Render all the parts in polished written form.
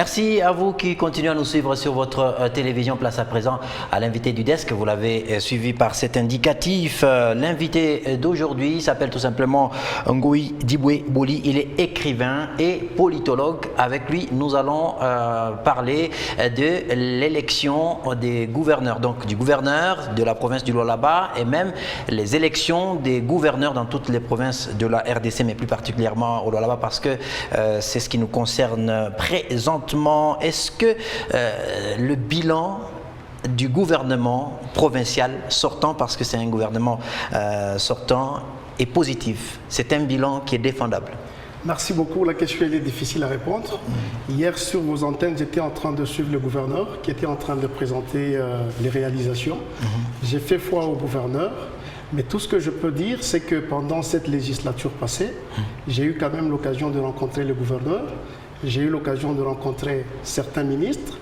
Merci à vous qui continuez à nous suivre sur votre télévision. Place à présent à l'invité du desk. Vous l'avez suivi par cet indicatif. L'invité d'aujourd'hui s'appelle tout simplement Ngoï Diboué Boli. Il est écrivain et politologue. Avec lui, nous allons parler de l'élection des gouverneurs, donc du gouverneur de la province du Lualaba et même les élections des gouverneurs dans toutes les provinces de la RDC, mais plus particulièrement au Lualaba parce que c'est ce qui nous concerne présentement. Est-ce que le bilan du gouvernement provincial sortant, parce que c'est un gouvernement sortant, est positif? C'est un bilan qui est défendable? Merci beaucoup. La question elle est difficile à répondre. Hier, sur vos antennes, j'étais en train de suivre le gouverneur qui était en train de présenter les réalisations. J'ai fait foi au gouverneur. Mais tout ce que je peux dire, c'est que pendant cette législature passée, j'ai eu quand même l'occasion de rencontrer le gouverneur, j'ai eu l'occasion de rencontrer certains ministres.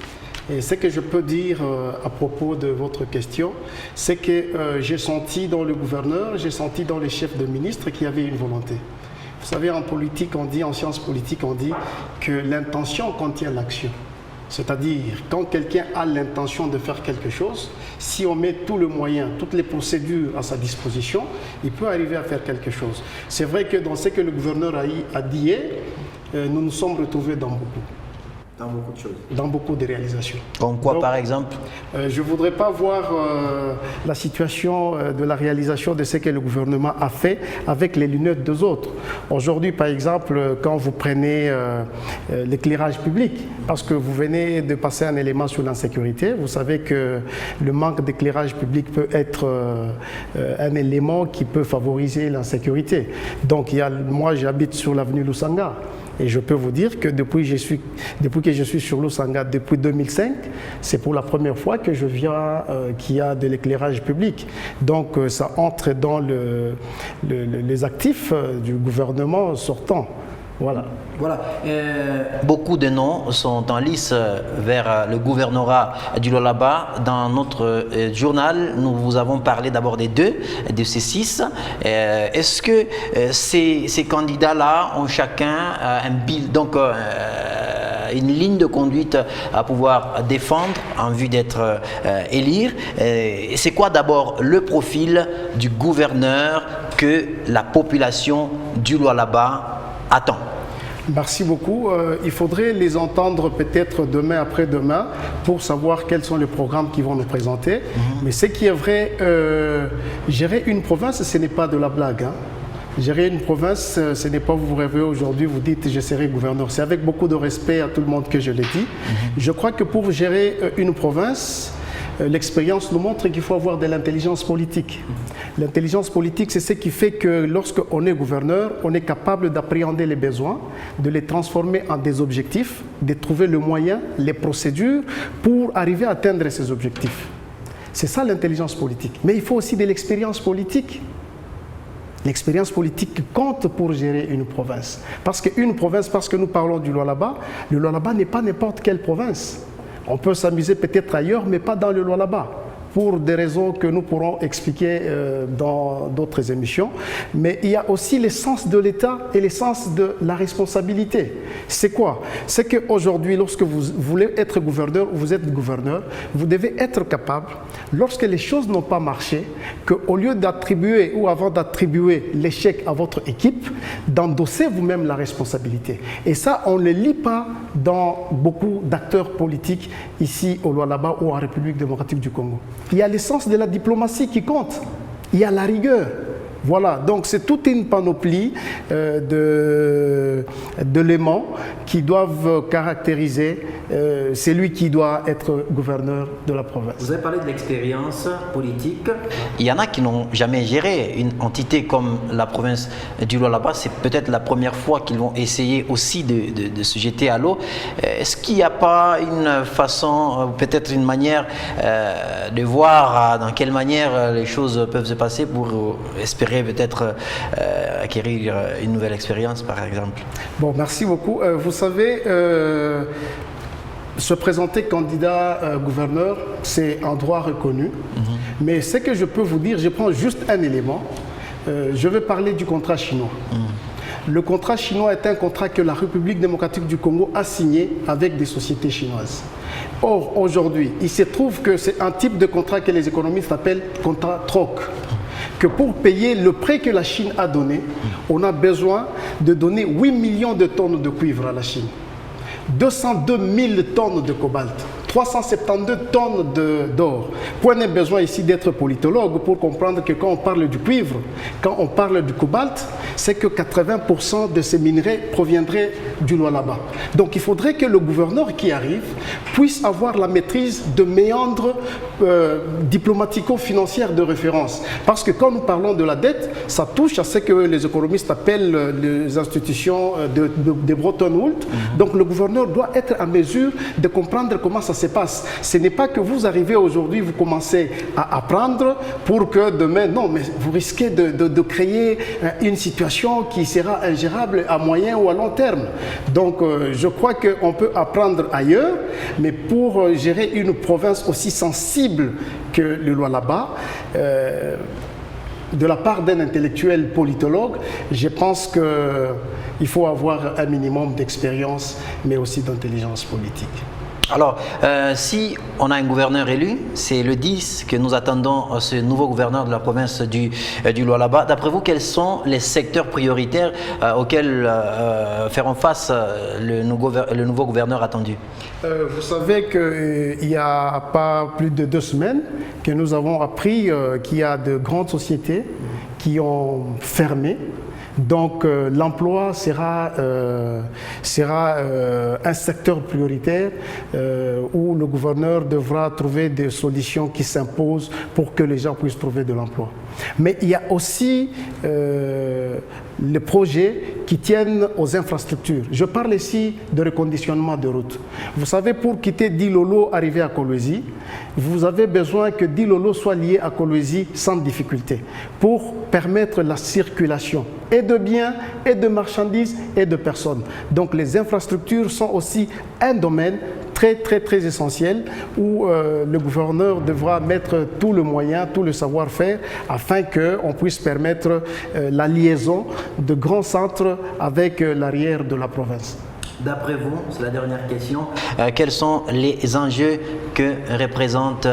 Et ce que je peux dire à propos de votre question, c'est que j'ai senti dans le gouverneur, j'ai senti dans les chefs de ministres qu'il y avait une volonté. Vous savez, en politique, on dit, en sciences politiques, on dit que l'intention contient l'action. C'est-à-dire, quand quelqu'un a l'intention de faire quelque chose, si on met tout le moyen, toutes les procédures à sa disposition, il peut arriver à faire quelque chose. C'est vrai que dans ce que le gouverneur a dit hier, nous nous sommes retrouvés dans beaucoup. Dans beaucoup de choses. Dans beaucoup de réalisations. Comme quoi, donc, par exemple? Je ne voudrais pas voir la situation de la réalisation de ce que le gouvernement a fait avec les lunettes des autres. Aujourd'hui, par exemple, quand vous prenez l'éclairage public, parce que vous venez de passer un élément sur l'insécurité, vous savez que le manque d'éclairage public peut être un élément qui peut favoriser l'insécurité. Donc, moi, j'habite sur l'avenue Lusanga. Et je peux vous dire que depuis que je suis sur Lusanga, depuis 2005, c'est pour la première fois que je viens qu'il y a de l'éclairage public. Donc ça entre dans les actifs du gouvernement sortant. Voilà. Beaucoup de noms sont en lice vers le gouvernorat du Lualaba. Dans notre journal, nous vous avons parlé d'abord des deux, de ces 6. Est-ce que ces candidats-là ont chacun une ligne de conduite à pouvoir défendre en vue d'être élire? C'est quoi d'abord le profil du gouverneur que la population du Lualaba attend? Merci beaucoup. Il faudrait les entendre peut-être demain après-demain pour savoir quels sont les programmes qu'ils vont nous présenter. Mais ce qui est vrai, gérer une province, ce n'est pas de la blague. Gérer une province, ce n'est pas vous rêvez aujourd'hui, vous dites je serai gouverneur. C'est avec beaucoup de respect à tout le monde que je le dis. Je crois que pour gérer une province, l'expérience nous montre qu'il faut avoir de l'intelligence politique. L'intelligence politique, c'est ce qui fait que lorsqu'on est gouverneur, on est capable d'appréhender les besoins, de les transformer en des objectifs, de trouver le moyen, les procédures pour arriver à atteindre ces objectifs. C'est ça l'intelligence politique. Mais il faut aussi de l'expérience politique. L'expérience politique compte pour gérer une province. Parce qu'une province, parce que nous parlons du Lualaba, le Lualaba n'est pas n'importe quelle province. On peut s'amuser peut-être ailleurs, mais pas dans le Lualaba, pour des raisons que nous pourrons expliquer dans d'autres émissions. Mais il y a aussi l'essence de l'État et l'essence de la responsabilité. C'est quoi? C'est qu'aujourd'hui, lorsque vous voulez être gouverneur ou vous êtes gouverneur, vous devez être capable, lorsque les choses n'ont pas marché, qu'au lieu d'attribuer ou avant d'attribuer l'échec à votre équipe, d'endosser vous-même la responsabilité. Et ça, on ne le lit pas dans beaucoup d'acteurs politiques ici au Lualaba ou en République démocratique du Congo. Il y a l'essence de la diplomatie qui compte. Il y a la rigueur. Voilà, donc c'est toute une panoplie d'éléments qui doivent caractériser celui qui doit être gouverneur de la province. Vous avez parlé de l'expérience politique. Il y en a qui n'ont jamais géré une entité comme la province du Lualaba. C'est peut-être la première fois qu'ils vont essayer aussi de se jeter à l'eau. Est-ce qu'il n'y a pas une façon, peut-être une manière de voir dans quelle manière les choses peuvent se passer pour espérer peut-être acquérir une nouvelle expérience, par exemple? Bon, merci beaucoup. Vous savez, se présenter candidat gouverneur, c'est un droit reconnu. Mais ce que je peux vous dire, je prends juste un élément. Je vais parler du contrat chinois. Le contrat chinois est un contrat que la République démocratique du Congo a signé avec des sociétés chinoises. Or, aujourd'hui, il se trouve que c'est un type de contrat que les économistes appellent contrat troc. Que pour payer le prêt que la Chine a donné, on a besoin de donner 8 millions de tonnes de cuivre à la Chine, 202 000 tonnes de cobalt, 372 tonnes d'or. Point n'est besoin ici d'être politologue pour comprendre que quand on parle du cuivre, quand on parle du cobalt, c'est que 80% de ces minerais proviendraient du Lualaba. Donc il faudrait que le gouverneur qui arrive puisse avoir la maîtrise de méandres diplomatico-financiers de référence. Parce que quand nous parlons de la dette, ça touche à ce que les économistes appellent les institutions de Bretton Woods. Donc le gouverneur doit être en mesure de comprendre comment ça se passe. Ce n'est pas que vous arrivez aujourd'hui, vous commencez à apprendre pour que demain, non, mais vous risquez de créer une situation qui sera ingérable à moyen ou à long terme. Donc je crois qu'on peut apprendre ailleurs, mais pour gérer une province aussi sensible que le Lualaba, de la part d'un intellectuel politologue, je pense qu'il faut avoir un minimum d'expérience, mais aussi d'intelligence politique. Alors, si on a un gouverneur élu, c'est le 10 que nous attendons ce nouveau gouverneur de la province du Lualaba. D'après vous, quels sont les secteurs prioritaires auxquels feront face le nouveau gouverneur attendu? Vous savez qu'il n'y a pas plus de 2 semaines que nous avons appris qu'il y a de grandes sociétés qui ont fermé. Donc l'emploi sera un secteur prioritaire où le gouverneur devra trouver des solutions qui s'imposent pour que les gens puissent trouver de l'emploi. Mais il y a aussi les projets qui tiennent aux infrastructures. Je parle ici de reconditionnement de routes. Vous savez, pour quitter Dilolo, arriver à Kolwezi, vous avez besoin que Dilolo soit lié à Kolwezi sans difficulté pour permettre la circulation et de biens, et de marchandises, et de personnes. Donc les infrastructures sont aussi un domaine très essentiel où le gouverneur devra mettre tout le moyen, tout le savoir-faire afin qu'on puisse permettre la liaison de grands centres avec l'arrière de la province. D'après vous, c'est la dernière question, quels sont les enjeux que représente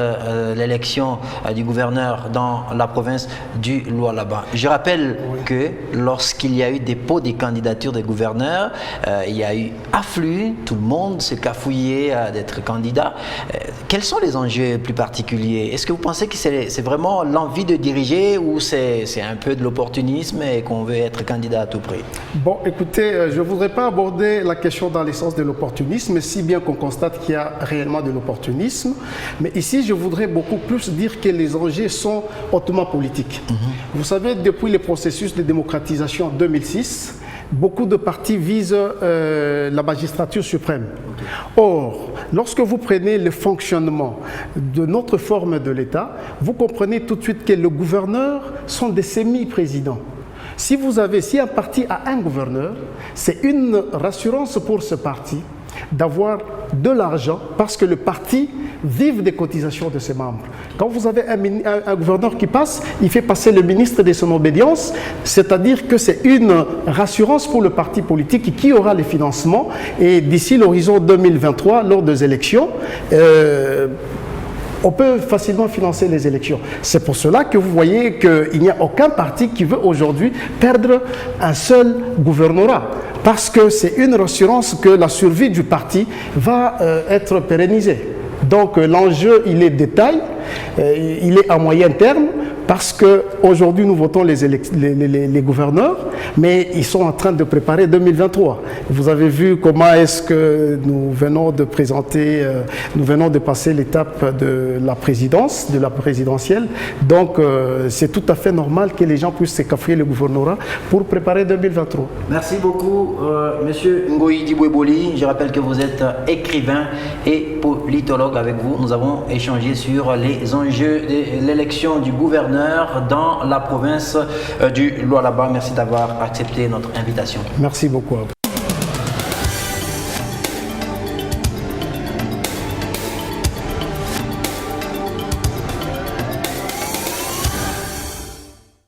l'élection du gouverneur dans la province du Lualaba? Je rappelle que lorsqu'il y a eu dépôt des candidatures des gouverneurs, il y a eu afflux, tout le monde se cafouillait d'être candidat. Quels sont les enjeux plus particuliers? Est-ce que vous pensez que c'est vraiment l'envie de diriger ou c'est un peu de l'opportunisme et qu'on veut être candidat à tout prix? Bon, écoutez, je ne voudrais pas aborder la question dans le sens de l'opportunisme, si bien qu'on constate qu'il y a réellement de l'opportunisme. Mais ici, je voudrais beaucoup plus dire que les enjeux sont hautement politiques. Vous savez, depuis le processus de démocratisation en 2006, beaucoup de partis visent la magistrature suprême. Or, lorsque vous prenez le fonctionnement de notre forme de l'État, vous comprenez tout de suite que les gouverneurs sont des semi-présidents. Si un parti a un gouverneur, c'est une rassurance pour ce parti d'avoir de l'argent parce que le parti vive des cotisations de ses membres. Quand vous avez un gouverneur qui passe, il fait passer le ministre de son obédience, c'est-à-dire que c'est une rassurance pour le parti politique qui aura les financements et d'ici l'horizon 2023, lors des élections, on peut facilement financer les élections. C'est pour cela que vous voyez qu'il n'y a aucun parti qui veut aujourd'hui perdre un seul gouvernorat. Parce que c'est une rassurance que la survie du parti va être pérennisée. Donc l'enjeu, il est de taille, il est à moyen terme, parce qu'aujourd'hui nous votons les gouverneurs, mais ils sont en train de préparer 2023. Vous avez vu comment est-ce que nous venons de passer l'étape de la présidence, de la présidentielle. Donc c'est tout à fait normal que les gens puissent se cafouiller le gouvernorat pour préparer 2023. Merci beaucoup, Monsieur Ngoï Diboué-Boli. Je rappelle que vous êtes écrivain et politologue. Avec vous, nous avons échangé sur les enjeux de l'élection du gouverneur dans la province du Lualaba. Merci d'avoir accepté notre invitation. Merci beaucoup à vous.